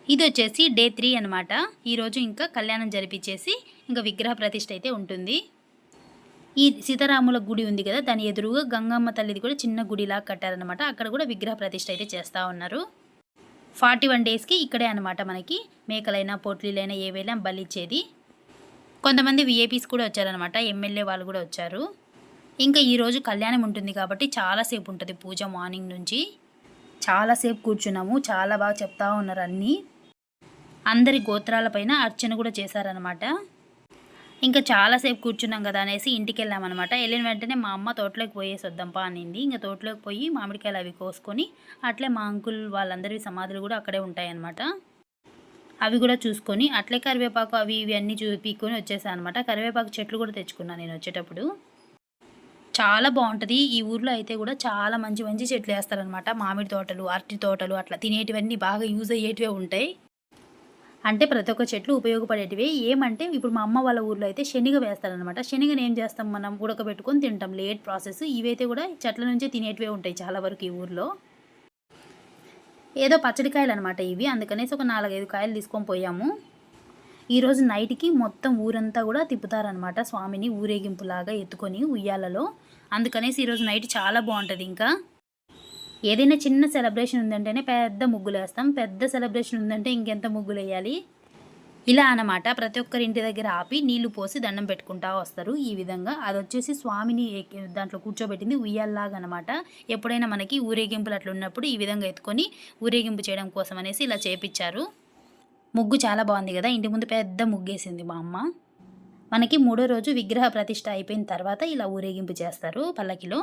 ఇది వచ్చేసి డే 3 అనమాట. ఈరోజు ఇంకా కళ్యాణం జరిపించేసి ఇంకా విగ్రహ ప్రతిష్ఠ అయితే ఉంటుంది. ఈ సీతారాముల గుడి ఉంది కదా, దాని ఎదురుగా గంగమ్మ తల్లిది కూడా చిన్న గుడిలా కట్టారనమాట. అక్కడ కూడా విగ్రహ ప్రతిష్ఠ అయితే చేస్తూ ఉన్నారు. 41 డేస్కి ఇక్కడే అనమాట మనకి మేకలైనా పొట్లీలైనా ఏవైనా బలిచ్చేది. కొంతమంది విఐపీస్ కూడా వచ్చారనమాట, ఎమ్మెల్యే వాళ్ళు కూడా వచ్చారు. ఇంకా ఈరోజు కళ్యాణం ఉంటుంది కాబట్టి చాలాసేపు ఉంటుంది పూజ. మార్నింగ్ నుంచి చాలాసేపు కూర్చున్నాము. చాలా బాగా చెప్తా ఉన్నారు అన్నీ. అందరి గోత్రాలపైన అర్చన కూడా చేశారనమాట. ఇంకా చాలాసేపు కూర్చున్నాం కదా అనేసి ఇంటికి వెళ్ళామన్నమాట. వెళ్ళిన వెంటనే మా అమ్మ తోటలోకి పోయేసి వద్దాంపా అనింది. ఇంకా తోటలోకి పోయి మామిడికాయలు అవి కోసుకొని అట్లే మా అంకుల్ వాళ్ళందరి సమాధులు కూడా అక్కడే ఉంటాయన్నమాట. అవి కూడా చూసుకొని అట్లే కరివేపాకు అవి ఇవి అన్నీ పీక్కొని వచ్చేసాను అనమాట. కరివేపాకు చెట్లు కూడా తెచ్చుకున్నాను నేను వచ్చేటప్పుడు. చాలా బాగుంటుంది ఈ ఊర్లో అయితే కూడా. చాలా మంచి మంచి చెట్లు వేస్తారనమాట. మామిడి తోటలు, అరటి తోటలు, అట్లా తినేటివన్నీ బాగా యూజ్ అయ్యేటివే ఉంటాయి. అంటే ప్రతి ఒక్క చెట్లు ఉపయోగపడేటివి. ఏమంటే ఇప్పుడు మా అమ్మ వాళ్ళ ఊర్లో అయితే శనగ వేస్తారనమాట. శనగని ఏం చేస్తాం మనం, ఉడకబెట్టుకొని తింటాం. Late process. ఇవైతే కూడా చెట్ల నుంచే తినేటివే ఉంటాయి చాలా వరకు ఈ ఊర్లో. ఏదో పచ్చడికాయలు అనమాట ఇవి. అందుకనేసి ఒక 4-5 కాయలు తీసుకొని పోయాము. ఈరోజు నైట్కి మొత్తం ఊరంతా కూడా తిప్పుతారనమాట స్వామిని ఊరేగింపులాగా ఎత్తుకొని ఉయ్యాలలో. అందుకనేసి ఈరోజు నైట్ చాలా బాగుంటుంది. ఇంకా ఏదైనా చిన్న సెలబ్రేషన్ ఉందంటేనే పెద్ద ముగ్గులు వేస్తాం. పెద్ద సెలబ్రేషన్ ఉందంటే ఇంకెంత ముగ్గులు వేయాలి. ఇలా అన్నమాట. ప్రతి ఒక్కరి ఇంటి దగ్గర ఆపి నీళ్లు పోసి దండం పెట్టుకుంటా వస్తారు. ఈ విధంగా అది వచ్చేసి స్వామిని దాంట్లో కూర్చోబెట్టింది ఉయ్యాల్లాగా అనమాట. ఎప్పుడైనా మనకి ఊరేగింపులు అట్లా ఉన్నప్పుడు ఈ విధంగా ఎత్తుకొని ఊరేగింపు చేయడం కోసం అనేసి ఇలా చేపించారు. ముగ్గు చాలా బాగుంది కదా. ఇంటి ముందు పెద్ద ముగ్గేసింది మా అమ్మ. మనకి 3వ రోజు విగ్రహ ప్రతిష్ఠ అయిపోయిన తర్వాత ఇలా ఊరేగింపు చేస్తారు పల్లకిలో.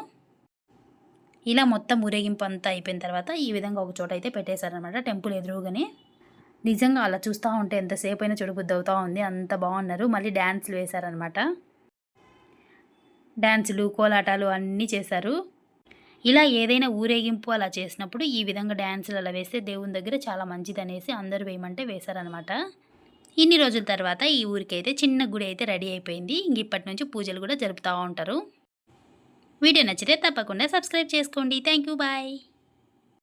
ఇలా మొత్తం ఊరేగింపు అంతా అయిపోయిన తర్వాత ఈ విధంగా ఒక చోట అయితే పెట్టేశారనమాట టెంపుల్ ఎదురుగానే. నిజంగా అలా చూస్తూ ఉంటే ఎంతసేపు అయినా చూడబుద్ధి అవుతూ ఉంది. అంత బాగున్నారు. మళ్ళీ డ్యాన్స్లు వేశారనమాట. డ్యాన్సులు, కోలాటాలు అన్నీ చేశారు. ఇలా ఏదైనా ఊరేగింపు అలా చేసినప్పుడు ఈ విధంగా డ్యాన్సులు అలా వేస్తే దేవుని దగ్గర చాలా మంచిది అనేసి అందరూ వేయమంటే వేశారనమాట. ఇన్ని రోజుల తర్వాత ఈ ఊరికైతే చిన్న గుడి అయితే రెడీ అయిపోయింది. ఇంక ఇప్పటి నుంచి పూజలు కూడా జరుపుతూ ఉంటారు. వీడియో నచ్చితే తప్పకుండా సబ్స్క్రైబ్ చేసుకోండి. Thank you. బాయ్.